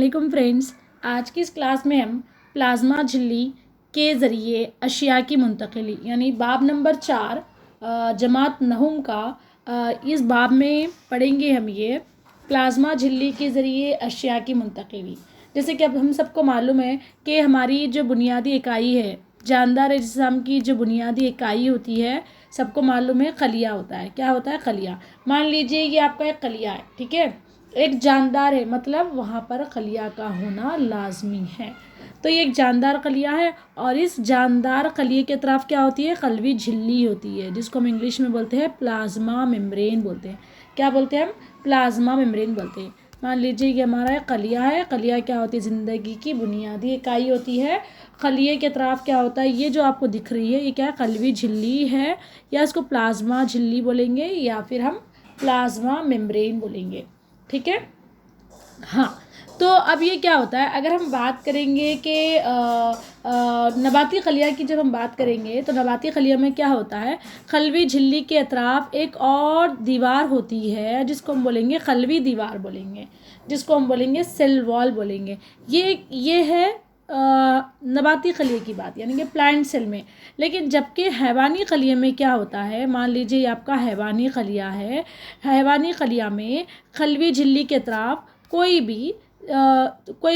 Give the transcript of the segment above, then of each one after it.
अस्सलामुअलैकुम फ्रेंड्स। आज की इस क्लास में हम प्लाज्मा झिल्ली के ज़रिए अशिया की मुंतकिली यानी बाब नंबर 4 जमात नहुम का इस बाब में पढ़ेंगे हम ये प्लाज्मा झिल्ली के ज़रिए अशिया की मुंतकिली। जैसे कि अब हम सबको मालूम है कि हमारी जो बुनियादी इकाई है, जानदार अजिसाम की जो बुनियादी इकाई होती है, सबको मालूम है खलिया होता है। क्या होता है? खलिया। मान लीजिए ये आपका एक खलिया है, ठीक है, एक जानदार है, मतलब वहाँ पर खलिया का होना लाजमी है। तो ये एक जानदार खलिया है और इस जानदार खलिए के तरफ क्या होती है? खलवी झिल्ली होती है, जिसको हम इंग्लिश में बोलते हैं प्लाज्मा मेम्ब्रेन बोलते हैं। क्या बोलते हैं हम? प्लाज्मा मेम्ब्रेन बोलते हैं। मान लीजिए ये हमारा एक खलिया है। खलिया क्या होती है? ज़िंदगी की बुनियादी इकाई होती है। खलिए के तरफ क्या होता है? ये जो आपको दिख रही है ये क्या है? खलवी झिल्ली है, या इसको प्लाज्मा झिल्ली बोलेंगे या फिर हम प्लाज्मा मेम्ब्रेन बोलेंगे। ठीक है, हाँ। तो अब ये क्या होता है, अगर हम बात करेंगे कि नबाती खलिया की जब हम बात करेंगे तो नबाती खलिया में क्या होता है? खलवी झिल्ली के अतराफ एक और दीवार होती है जिसको हम बोलेंगे खलवी दीवार बोलेंगे, जिसको हम बोलेंगे सेल वॉल बोलेंगे। ये है नबाती खलिए की बात, यानी कि प्लांट सेल में। लेकिन जबकि हैवानी खलिए में क्या होता है? मान लीजिए आपका हैवानी खलिया है। हैवानी खलिया में खलवी झिल्ली के तरफ कोई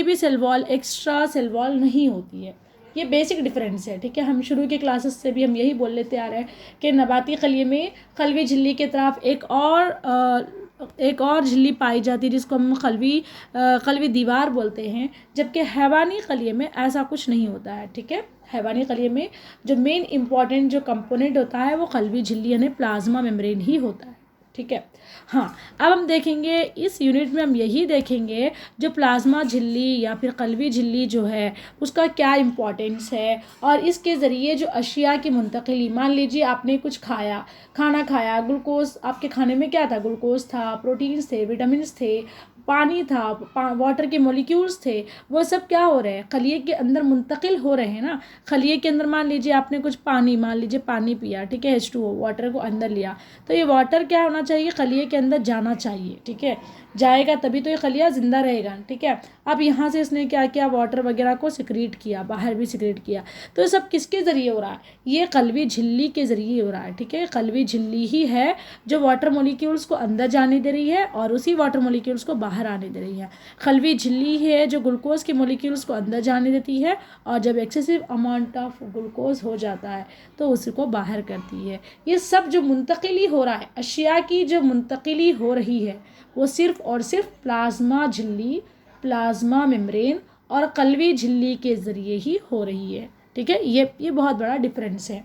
भी cell wall, extra cell wall नहीं होती है। ये बेसिक डिफरेंस है, ठीक है। हम शुरू के क्लासेस से भी हम यही बोल लेते आ रहे हैं कि नबाती खलिए में खलवी झिल्ली के तरफ एक और झिल्ली पाई जाती है जिसको हम खलवी दीवार बोलते हैं, जबकि हैवानी खलिए में ऐसा कुछ नहीं होता है, ठीक है। हैवानी खलिए में जो मेन इंपॉर्टेंट जो कंपोनेंट होता है वो खलवी झिल्ली यानी प्लाज्मा मेम्ब्रेन ही होता है, ठीक है। हाँ, अब हम देखेंगे इस यूनिट में हम यही देखेंगे जो प्लाज्मा झिल्ली या फिर खलवी झिल्ली जो है उसका क्या इम्पोर्टेंस है और इसके ज़रिए जो अशिया की मुंतकिली। मान लीजिए आपने कुछ खाना खाया, ग्लूकोज आपके खाने में क्या था? ग्लूकोज था, प्रोटीन्स थे, विटामिन्स थे, पानी था, वाटर के मॉलिक्यूल्स थे। वो सब क्या हो रहे हैं? खलिए के अंदर मुंतकिल हो रहे हैं ना। खलिए के अंदर मान लीजिए आपने कुछ मान लीजिए पानी पिया, ठीक है, H2O वाटर को अंदर लिया, तो ये वाटर क्या होना चाहिए? खलिए के अंदर जाना चाहिए, ठीक है। जाएगा तभी तो ये खलिया ज़िंदा रहेगा, ठीक है। अब यहाँ से इसने क्या किया? वाटर वगैरह को सिक्रीट किया, बाहर भी सिक्रीट किया। तो ये सब किसके ज़रिए हो रहा है? ये खलवी झिल्ली के ज़रिए हो रहा है, ठीक है। खलवी झिल्ली ही है जो वाटर मॉलिक्यूल्स को अंदर जाने दे रही है और उसी वाटर मॉलिक्यूल्स को बाहर आने दे रही है। खलवी झिल्ली है जो ग्लूकोज के मॉलिक्यूल्स को अंदर जाने देती है और जब एक्सेसिव अमाउंट ऑफ ग्लूकोज हो जाता है तो उसको बाहर करती है। ये सब जो मुंतकिली हो रहा है, अशिया की जो मुंतकिली हो रही है, वो सिर्फ़ और सिर्फ प्लाज्मा झिल्ली, प्लाज्मा मेम्ब्रेन और खलवी झिल्ली के ज़रिए ही हो रही है, ठीक है। ये बहुत बड़ा डिफरेंस है।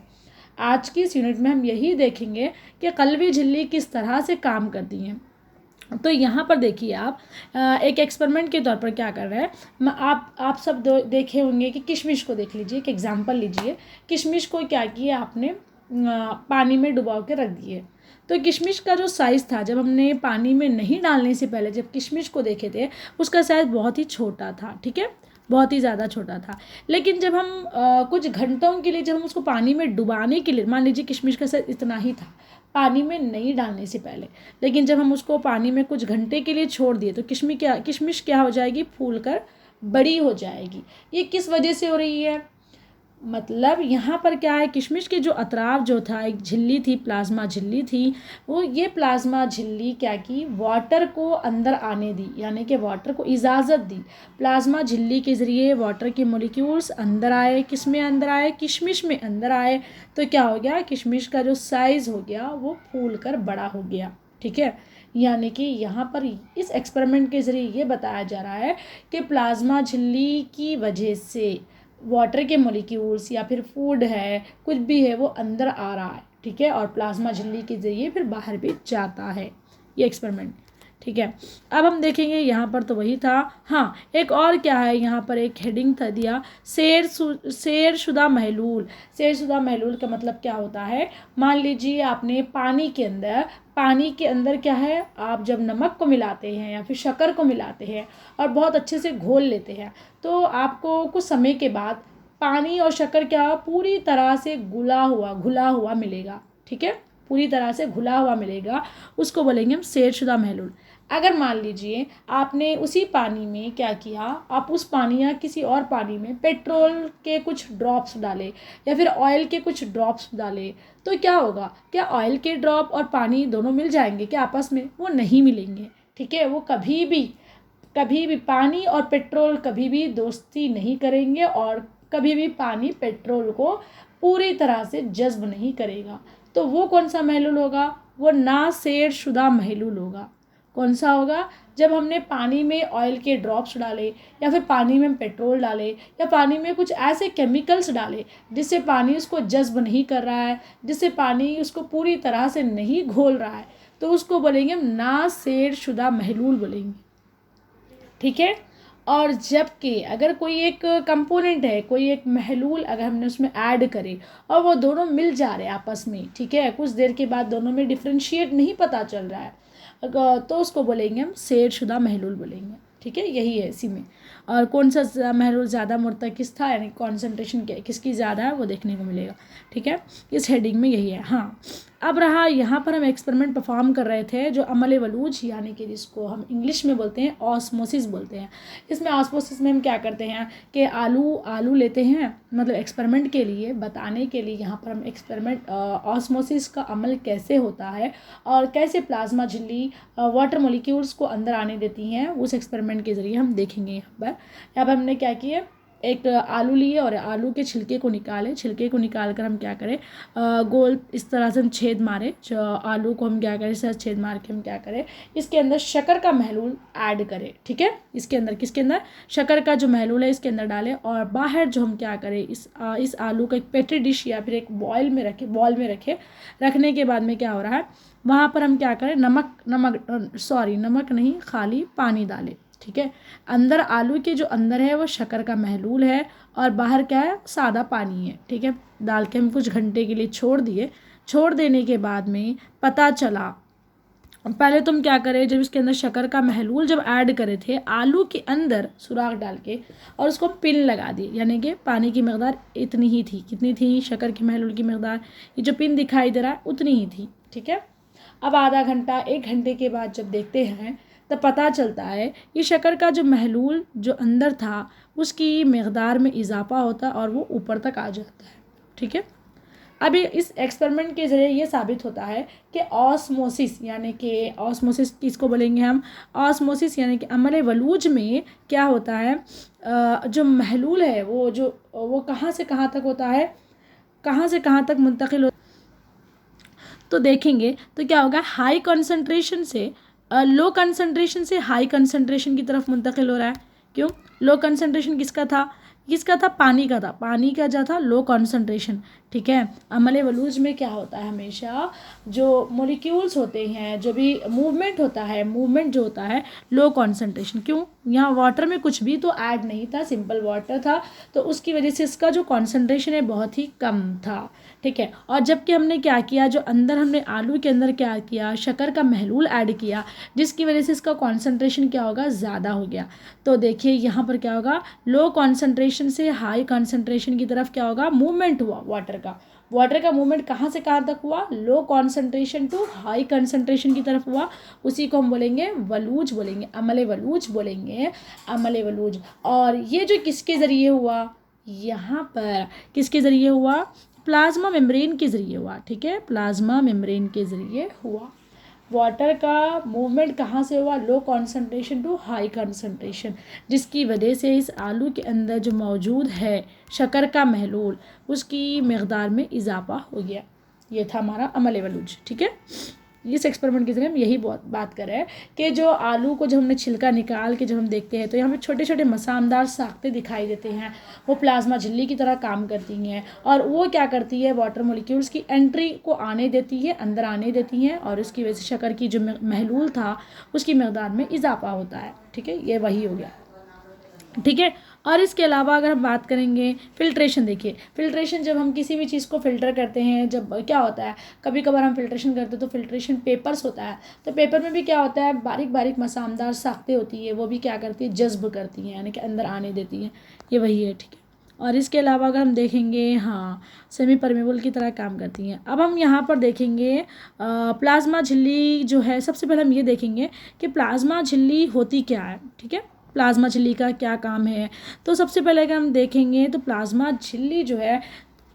आज की इस यूनिट में हम यही देखेंगे कि खलवी झिल्ली किस तरह से काम करती हैं। तो यहाँ पर देखिए आप एक एक्सपेरिमेंट के तौर पर क्या कर रहे हैं। आप सब देखे होंगे कि किशमिश को देख लीजिए, एक एग्जांपल लीजिए। किशमिश को क्या किया आपने? पानी में डुबा के रख दिए। तो किशमिश का जो साइज़ था, जब हमने पानी में नहीं डालने से पहले जब किशमिश को देखे थे, उसका साइज़ बहुत ही छोटा था, ठीक है, बहुत ही ज़्यादा छोटा था। लेकिन जब हम कुछ घंटों के लिए जब हम उसको पानी में डुबाने के लिए, मान लीजिए किशमिश का साइज़ इतना ही था पानी में नहीं डालने से पहले, लेकिन जब हम उसको पानी में कुछ घंटे के लिए छोड़ दिए तो किशमिश क्या हो जाएगी? फूल कर बड़ी हो जाएगी। ये किस वजह से हो रही है? मतलब यहाँ पर क्या है, किशमिश के जो अतराफ जो था, एक झिल्ली थी, प्लाज्मा झिल्ली थी, वो ये प्लाज्मा झिल्ली क्या की? वाटर को अंदर आने दी, यानी कि वाटर को इजाज़त दी। प्लाज्मा झिल्ली के ज़रिए वाटर के मॉलिक्यूल्स अंदर आए। किस में अंदर आए? किशमिश में अंदर आए। तो क्या हो गया? किशमिश का जो साइज़ हो गया वो फूल कर बड़ा हो गया, ठीक है। यानी कि यहाँ पर इस एक्सपेरिमेंट के ज़रिए ये बताया जा रहा है कि प्लाज्मा झिल्ली की वजह से वाटर के मॉलिक्यूल्स या फिर फूड है, कुछ भी है, वो अंदर आ रहा है, ठीक है, और प्लाज्मा झिल्ली के ज़रिए फिर बाहर भी जाता है ये एक्सपेरिमेंट, ठीक है। अब हम देखेंगे यहाँ पर तो वही था। हाँ, एक और क्या है, यहाँ पर एक हेडिंग था दिया, शेरशुदा महलूल। शेरशुदा महलूल का मतलब क्या होता है? मान लीजिए आपने पानी के अंदर क्या है, आप जब नमक को मिलाते हैं या फिर शक्कर को मिलाते हैं और बहुत अच्छे से घोल लेते हैं, तो आपको कुछ समय के बाद पानी और शक्कर क्या पूरी तरह से घुला हुआ मिलेगा, ठीक है, पूरी तरह से घुला हुआ मिलेगा। उसको बोलेंगे हम शेरशुदा महलूल। अगर मान लीजिए आपने उसी पानी में क्या किया, आप उस पानी या किसी और पानी में पेट्रोल के कुछ ड्रॉप्स डाले या फिर ऑयल के कुछ ड्रॉप्स डाले, तो क्या होगा? क्या ऑयल के ड्रॉप और पानी दोनों मिल जाएंगे क्या आपस में? वो नहीं मिलेंगे, ठीक है। वो कभी भी पानी और पेट्रोल कभी भी दोस्ती नहीं करेंगे, और कभी भी पानी पेट्रोल को पूरी तरह से जज्ब नहीं करेगा। तो वो कौन सा महलूल होगा? वो नासेर शुदा महलूल होगा। कौन सा होगा? जब हमने पानी में ऑयल के ड्रॉप्स डाले, या फिर पानी में पेट्रोल डाले, या पानी में कुछ ऐसे केमिकल्स डाले जिससे पानी उसको जज्ब नहीं कर रहा है, जिससे पानी उसको पूरी तरह से नहीं घोल रहा है, तो उसको बोलेंगे हम नासेर शुदा महलूल बोलेंगे, ठीक है। और जबकि अगर कोई एक कंपोनेंट है, कोई एक महलूल अगर हमने उसमें ऐड करे और वो दोनों मिल जा रहे हैं आपस में, ठीक है, कुछ देर के बाद दोनों में डिफ्रेंशिएट नहीं पता चल रहा है, तो उसको बोलेंगे हम सेर शुदा महलूल बोलेंगे, ठीक है। यही है इसी में। और कौन सा महलूल ज़्यादा मुर्तकिज़ था, यानी कॉन्सेंट्रेशन किसकी ज़्यादा है, वो देखने को मिलेगा, ठीक है। इस हेडिंग में यही है। हाँ, अब रहा यहाँ पर हम एक्सपेरिमेंट परफॉर्म कर रहे थे जो अमल वलूज, यानी कि जिसको हम इंग्लिश में बोलते हैं ऑस्मोसिस बोलते हैं। इसमें ऑस्मोसिस में हम क्या करते हैं कि आलू लेते हैं, मतलब एक्सपेरिमेंट के लिए बताने के लिए यहाँ पर हम एक्सपेरिमेंट ऑस्मोसिस का अमल कैसे होता है और कैसे प्लाज्मा झिल्ली वाटर मॉलिक्यूल्स को अंदर आने देती हैं, उस एक्सपेरिमेंट के ज़रिए हम देखेंगे। यहाँ पर हमने क्या किया, एक आलू लिए और आलू के छिलके को निकाले, छिलके को निकाल कर हम क्या करें, गोल इस तरह से हम छेद मारे, जो आलू को हम क्या करें, इस तरह छेद मार के हम क्या करें, इसके अंदर शक्कर का महलूल ऐड करें, ठीक है। इसके अंदर किसके अंदर? शक्कर का जो महलूल है इसके अंदर डालें, और बाहर जो हम क्या करें, इस आलू को एक पेट्री डिश या फिर एक बॉल में रखें। रखने के बाद में क्या हो रहा है, वहाँ पर हम क्या करें, नमक नहीं, खाली पानी डालें, ठीक है। अंदर आलू के जो अंदर है वो शक्कर का महलूल है और बाहर क्या है, सादा पानी है, ठीक है। डाल के हम कुछ घंटे के लिए छोड़ देने के बाद में पता चला, पहले तुम क्या करें, जब इसके अंदर शक्कर का महलूल जब ऐड करे थे, आलू के अंदर सुराख डाल के और उसको पिन लगा दी, यानी कि पानी की मकदार इतनी ही थी, कितनी थी, शक्कर के महलूल की मकदार, ये जो पिन दिखाई दे रहा है उतनी ही थी, ठीक है। अब आधा घंटा 1 घंटे के बाद जब देखते हैं तब पता चलता है ये शक्कर का जो महलूल जो अंदर था उसकी मकदार में इजाफा होता है और वो ऊपर तक आ जाता है, ठीक है। अभी इस एक्सपेरिमेंट के ज़रिए ये साबित होता है कि ऑस्मोसिस, यानी कि ऑस्मोसिस किसको बोलेंगे हम, ऑस्मोसिस यानी कि अमल वलूज में क्या होता है, जो महलूल है वो कहाँ से कहाँ तक होता है, कहाँ से कहाँ तक मुंतकिल होता है। तो देखेंगे तो क्या होगा, हाई कंसंट्रेशन से लो कंसंट्रेशन से हाई कंसंट्रेशन की तरफ मुंतकिल हो रहा है। क्यों? लो कंसंट्रेशन किसका था, पानी का था, पानी का जो था लो कंसंट्रेशन, ठीक है। अमल वलूज में क्या होता है, हमेशा जो मॉलिक्यूल्स होते हैं, जो भी मूवमेंट जो होता है लो कंसंट्रेशन। क्यों? यहाँ वाटर में कुछ भी तो ऐड नहीं था, सिंपल वाटर था, तो उसकी वजह से इसका जो कंसंट्रेशन है बहुत ही कम था, ठीक है। और जबकि हमने क्या किया, जो अंदर हमने आलू के अंदर क्या किया, शक्कर का महलूल ऐड किया, जिसकी वजह से इसका कंसंट्रेशन क्या होगा, ज़्यादा हो गया। तो देखिए यहाँ पर क्या होगा, लो कंसंट्रेशन से हाई कंसंट्रेशन की तरफ क्या होगा, मूवमेंट हुआ वाटर का मूवमेंट कहाँ से कहाँ तक हुआ, low concentration to high concentration की तरफ हुआ। उसी को हम बोलेंगे वलूज बोलेंगे, अमल वलूज बोलेंगे, अमल वलूज। और ये जो किसके ज़रिए हुआ, यहाँ पर किसके ज़रिए हुआ, प्लाज्मा मेम्ब्रेन के ज़रिए हुआ, ठीक है, प्लाज्मा मेम्ब्रेन के ज़रिए हुआ। वाटर का मूवमेंट कहाँ से हुआ, low concentration to high concentration, जिसकी वजह से इस आलू के अंदर जो मौजूद है शक्कर का महलूल, उसकी मकदार में इजाफा हो गया। ये था हमारा अमल वलूज, ठीक है। इस एक्सपेरिमेंट के जरिए हम यही बात कर रहे हैं कि जो आलू को जब हमने छिलका निकाल के जब हम देखते हैं तो यहाँ पे छोटे छोटे मसामदार साख्तें दिखाई देते हैं, वो प्लाज्मा झिल्ली की तरह काम करती हैं, और वो क्या करती है, वाटर मॉलिक्यूल्स की एंट्री को आने देती है, अंदर आने देती हैं, और उसकी वजह से शक्कर की जो महलूल था उसकी मकदार में इजाफा होता है, ठीक है। ये वही हो गया, ठीक है। और इसके अलावा अगर हम बात करेंगे फिल्ट्रेशन, देखिए फिल्ट्रेशन, जब हम किसी भी चीज़ को फ़िल्टर करते हैं, जब क्या होता है, कभी कभार हम फिल्ट्रेशन करते हैं तो फिल्ट्रेशन पेपर्स होता है, तो पेपर में भी क्या होता है, बारीक बारीक मसामदार साख्तें होती है, वो भी क्या करती है, जज्ब करती हैं, यानी कि अंदर आने देती हैं। ये वही है, ठीक है। और इसके अलावा अगर हम देखेंगे, हाँ, सेमी परमेबल की तरह काम करती हैं। अब हम यहाँ पर देखेंगे प्लाज्मा झिल्ली जो है, सबसे पहले हम ये देखेंगे कि प्लाज्मा झिल्ली होती क्या है। ठीक है, प्लाज्मा झिल्ली का क्या काम है। तो सबसे पहले अगर हम देखेंगे तो प्लाज्मा झिल्ली जो है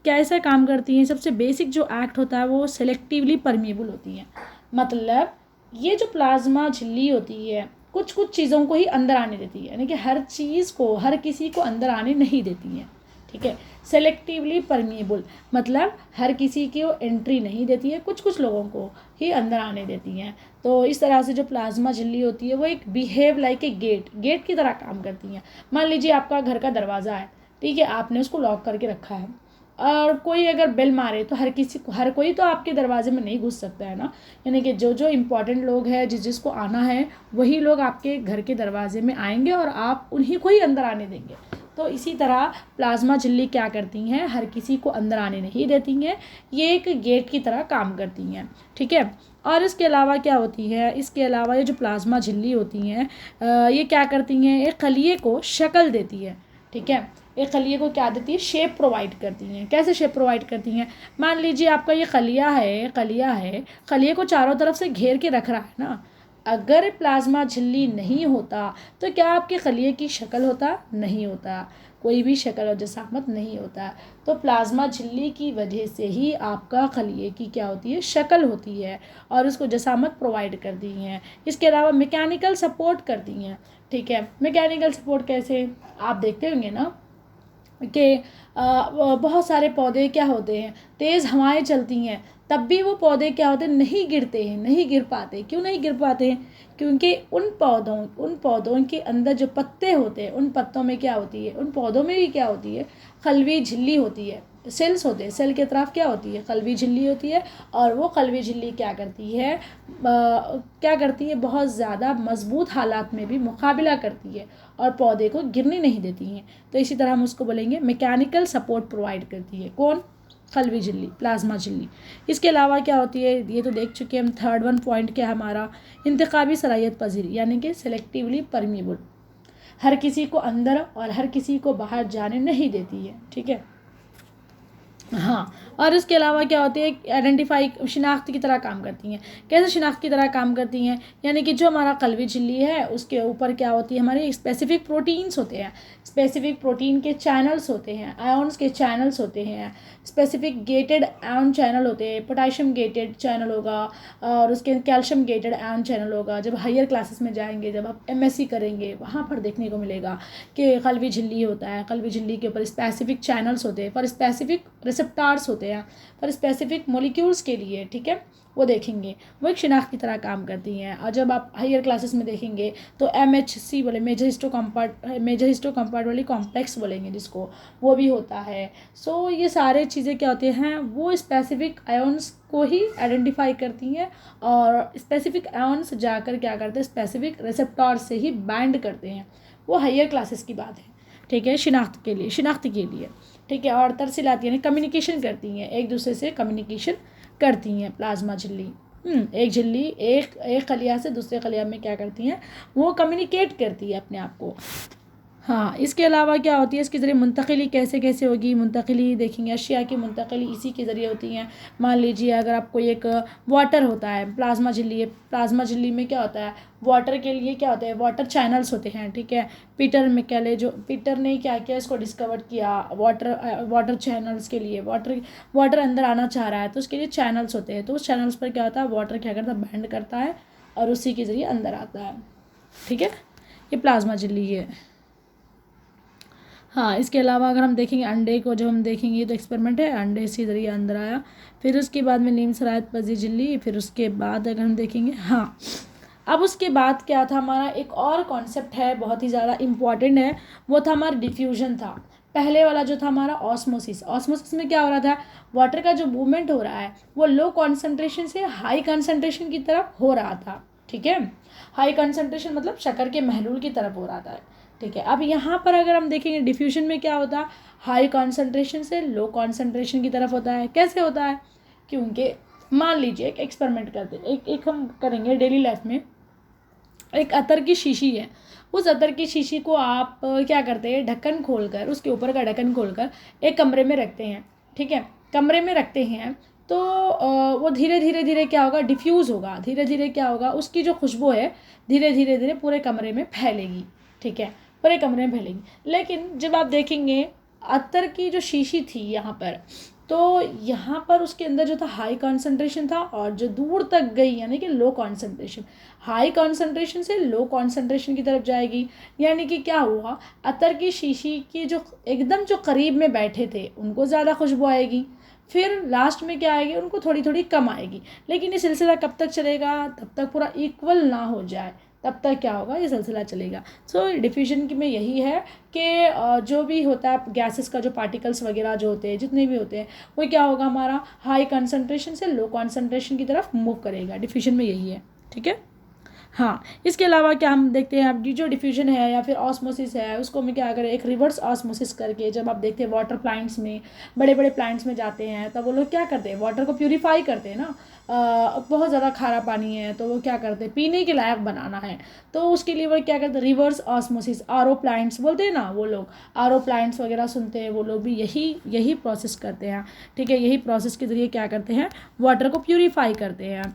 कैसे काम करती हैं। सबसे बेसिक जो एक्ट होता है वो सेलेक्टिवली परमेबल होती है। मतलब ये जो प्लाज्मा झिल्ली होती है कुछ कुछ चीज़ों को ही अंदर आने देती है, यानी कि हर चीज़ को, हर किसी को अंदर आने नहीं देती है। ठीक है, सेलेक्टिवली परमेबल मतलब हर किसी की वो एंट्री नहीं देती है, कुछ कुछ लोगों को ही अंदर आने देती हैं। तो इस तरह से जो प्लाज्मा झिल्ली होती है वो एक बिहेव लाइक ए गेट की तरह काम करती हैं। मान लीजिए आपका घर का दरवाज़ा है, ठीक है, आपने उसको लॉक करके रखा है और कोई अगर बेल मारे तो हर कोई तो आपके दरवाजे में नहीं घुस सकता है ना, यानी कि जो जो इम्पोर्टेंट लोग हैं, जिसको आना है, वही लोग आपके घर के दरवाजे में आएंगे और आप उन्हीं को ही अंदर आने देंगे। तो इसी तरह प्लाज्मा झिल्ली क्या करती हैं, हर किसी को अंदर आने नहीं देती हैं, ये एक गेट की तरह काम करती हैं। ठीक है, और इसके अलावा क्या होती है, इसके अलावा ये जो प्लाज्मा झिल्ली होती हैं ये क्या करती हैं, एक खलिए को शक्ल देती है। ठीक है, एक खलिए को क्या देती है, शेप प्रोवाइड करती हैं। कैसे शेप प्रोवाइड करती हैं, मान लीजिए आपका ये खलिया को चारों तरफ से घेर के रख रहा है ना। अगर प्लाज्मा झिल्ली नहीं होता तो क्या आपके खलिए की शक्ल होता, नहीं होता, कोई भी शक्ल और जसामत नहीं होता। तो प्लाज्मा झिल्ली की वजह से ही आपका खलिए की क्या होती है, शक्ल होती है और उसको जसामत प्रोवाइड करती हैं। इसके अलावा मैकेनिकल सपोर्ट करती हैं। ठीक है, मैकेनिकल सपोर्ट कैसे, आप देखते होंगे ना कि बहुत सारे पौधे क्या होते हैं, तेज़ हवाएं चलती हैं तब भी वो पौधे क्या होते हैं, नहीं गिरते हैं, नहीं गिर पाते। क्यों नहीं गिर पाते हैं, क्योंकि उन पौधों के अंदर जो पत्ते होते हैं, उन पत्तों में क्या होती है, उन पौधों में भी क्या होती है, खलवी झिल्ली होती है, सेल्स होते हैं। सेल के तरफ क्या होती है, खलवी झिल्ली होती है। और वो खलवी झिल्ली क्या करती है, बहुत ज़्यादा मजबूत हालात में भी मुकाबला करती है और पौधे को गिरने नहीं देती हैं। तो इसी तरह हम उसको बोलेंगे मैकेनिकल सपोर्ट प्रोवाइड करती है। कौन, खलवी झिल्ली, प्लाज्मा झिल्ली। इसके अलावा क्या होती है, ये तो देख चुके हम। थर्ड वन पॉइंट क्या है हमारा, इंतखाबी सलाहियत पजीरी, यानी कि सेलेक्टिवली परमेबल, हर किसी को अंदर और हर किसी को बाहर जाने नहीं देती है। ठीक है, हाँ, और इसके अलावा क्या होती है, आइडेंटिफाई, शिनाख्त की तरह काम करती हैं। कैसे शिनाख्त की तरह काम करती हैं, यानी कि जो हमारा कलवी झिल्ली है उसके ऊपर क्या होती है, हमारे स्पेसिफिक प्रोटीन्स होते हैं, स्पेसिफिक प्रोटीन के चैनल्स होते हैं, आयॉन्स के चैनल्स होते हैं, स्पेसिफिक गेटेड आयन चैनल होते हैं। पोटाशियम गेटेड चैनल होगा और उसके कैल्शियम गेटेड आयन चैनल होगा। जब हायर क्लासेस में जाएंगे, जब आप MSc करेंगे, वहाँ पर देखने को मिलेगा कि कलवी झिल्ली होता है। कलवी झिल्ली के ऊपर स्पेसिफिक चैनल्स होते हैं, पर स्पेसिफिक रिसेप्टार्स होते हैं, पर स्पेसिफिक मॉलिक्यूल्स के लिए। ठीक है, वो देखेंगे, वो एक शिनाख्त की तरह काम करती हैं। और जब आप हायर क्लासेस में देखेंगे तो MHC बोले, मेजर हिस्टो कंपार्ट वाली कॉम्प्लेक्स बोलेंगे जिसको, वो भी होता है। सो ये सारे चीज़ें क्या होती हैं, वो स्पेसिफिक आयॉन्स को ही आइडेंटिफाई करती हैं और स्पेसिफिक आयॉन्स जाकर क्या करते हैं, स्पेसिफिक रिसेप्टॉर से ही बाइंड करते हैं। वो हायर क्लासेस की बात है। ठीक है, शिनाख्त के लिए। ठीक है, और तरसीलात यानी कम्युनिकेशन करती हैं, एक दूसरे से कम्युनिकेशन करती हैं प्लाज्मा झिल्ली। एक झिल्ली एक खलिया से दूसरे खलिया में क्या करती हैं, वो कम्युनिकेट करती है अपने आप को। हाँ, इसके अलावा क्या होती है, इसके ज़रिए मुंतकिली कैसे होगी, मुंतकिली देखेंगे, अशिया की मुंतकिली इसी के ज़रिए होती हैं। मान लीजिए अगर आपको एक वाटर होता है, प्लाज्मा झिल्ली है, प्लाज्मा झिल्ली में क्या होता है, वाटर के लिए क्या होता है, वाटर चैनल्स होते हैं। ठीक है, पीटर ने क्या किया, इसको डिस्कवर किया, वाटर चैनल्स के लिए, वाटर अंदर आना चाह रहा है तो उसके लिए चैनल्स होते हैं। तो उस चैनल्स पर क्या होता है, वाटर क्या करता है, बैंड करता है और उसी के ज़रिए अंदर आता है। ठीक है, ये प्लाज्मा झिल्ली है। हाँ, इसके अलावा अगर हम देखेंगे अंडे को, जब हम देखेंगे तो एक्सपेरिमेंट है, अंडे से ज़रिए अंदर आया, फिर उसके बाद में नीम सरायत पजी झिल्ली, फिर उसके बाद अगर हम देखेंगे, हाँ, अब उसके बाद क्या था हमारा, एक और कॉन्सेप्ट है, बहुत ही ज़्यादा इम्पॉर्टेंट है, वो था हमारा डिफ्यूजन था। पहले वाला जो था हमारा ऑस्मोसिस में क्या हो रहा था, वाटर का जो मूवमेंट हो रहा है वो लो कॉन्सेंट्रेशन से हाई कॉन्सेंट्रेशन की तरफ हो रहा था। ठीक है, हाई कॉन्सेंट्रेशन मतलब शक्कर के महलूल की तरफ हो रहा था। ठीक है, अब यहाँ पर अगर हम देखेंगे डिफ्यूजन में क्या होता है, हाई कॉन्सेंट्रेशन से लो कॉन्सेंट्रेशन की तरफ होता है। कैसे होता है, क्योंकि मान लीजिए एक एक्सपेरिमेंट करते, एक हम करेंगे डेली लाइफ में, एक अतर की शीशी है, उस अतर की शीशी को आप क्या करते हैं, ढक्कन खोलकर, उसके ऊपर का ढक्कन खोलकर एक कमरे में रखते हैं, ठीक है। कमरे में रखते हैं तो वो धीरे धीरे धीरे क्या होगा, डिफ्यूज़ होगा, धीरे धीरे क्या होगा, उसकी जो खुशबू है धीरे धीरे धीरे पूरे कमरे में फैलेगी, ठीक है, पूरे कमरे में फैलेगी। लेकिन जब आप देखेंगे अत्तर की जो शीशी थी यहाँ पर, तो यहाँ पर उसके अंदर जो था हाई कॉन्सेंट्रेशन था, और जो दूर तक गई यानी कि लो कॉन्सेंट्रेशन, हाई कॉन्सेंट्रेशन से लो कॉन्सेंट्रेशन की तरफ जाएगी। यानी कि क्या हुआ, अत्तर की शीशी की जो एकदम जो करीब में बैठे थे उनको ज़्यादा खुशबू आएगी, फिर लास्ट में क्या आएगी, उनको थोड़ी थोड़ी कम आएगी। लेकिन ये सिलसिला कब तक चलेगा, तब तक पूरा इक्वल ना हो जाए, तब तक क्या होगा, ये सिलसिला चलेगा। सो डिफ्यूजन की में यही है कि जो भी होता है गैसेस का जो पार्टिकल्स वगैरह जो होते हैं, जितने भी होते हैं, वो क्या होगा, हमारा हाई कंसनट्रेशन से लो कंसनट्रेशन की तरफ मूव करेगा। डिफ्यूजन में यही है, ठीक है। हाँ, इसके अलावा क्या हम देखते हैं, अब जो डिफ्यूजन है या फिर ऑस्मोसिस है, उसको हम क्या करें, एक रिवर्स ऑस्मोसिस करके, जब आप देखते हैं वाटर प्लांट्स में, बड़े बड़े प्लांट्स में जाते हैं, तब वो लोग क्या करते हैं, वाटर को प्यूरीफाई करते हैं ना। बहुत ज़्यादा खारा पानी है तो वो क्या करते हैं, पीने के लायक बनाना है, तो उसके लिए वो क्या करते हैं, रिवर्स ऑस्मोसिस, आरओ प्लांट्स बोलते हैं ना, वो लोग आरओ प्लांट्स वगैरह सुनते हैं, वो लोग भी यही प्रोसेस करते हैं, ठीक है। यही प्रोसेस के ज़रिए क्या करते हैं, वाटर को प्यूरीफाई करते हैं।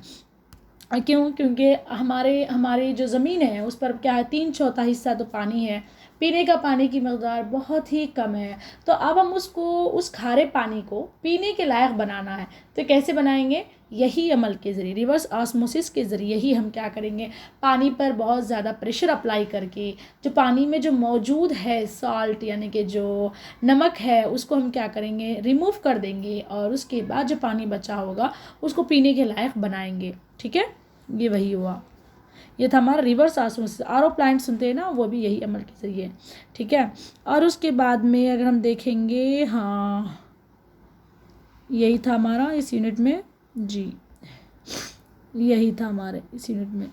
क्यों, क्योंकि हमारी जो ज़मीन है उस पर क्या है, 3/4 हिस्सा तो पानी है, पीने का पानी की मकदार बहुत ही कम है। तो अब हम उस खारे पानी को पीने के लायक बनाना है, तो कैसे बनाएंगे, यही अमल के ज़रिए, रिवर्स ऑस्मोसिस के ज़रिए ही हम क्या करेंगे, पानी पर बहुत ज़्यादा प्रेशर अप्लाई करके, जो पानी में जो मौजूद है सॉल्ट यानी कि जो नमक है, उसको हम क्या करेंगे, रिमूव कर देंगे, और उसके बाद जो पानी बचा होगा उसको पीने के लायक बनाएंगे, ठीक है। ये वही हुआ, ये था हमारा रिवर्स ऑस्मोसिस। आरओ प्लांट सुनते हैं ना, वो भी यही अमल के ज़रिए, ठीक है। और उसके बाद में अगर हम देखेंगे, हाँ यही था हमारा इस यूनिट में, जी यही था हमारे इस यूनिट में।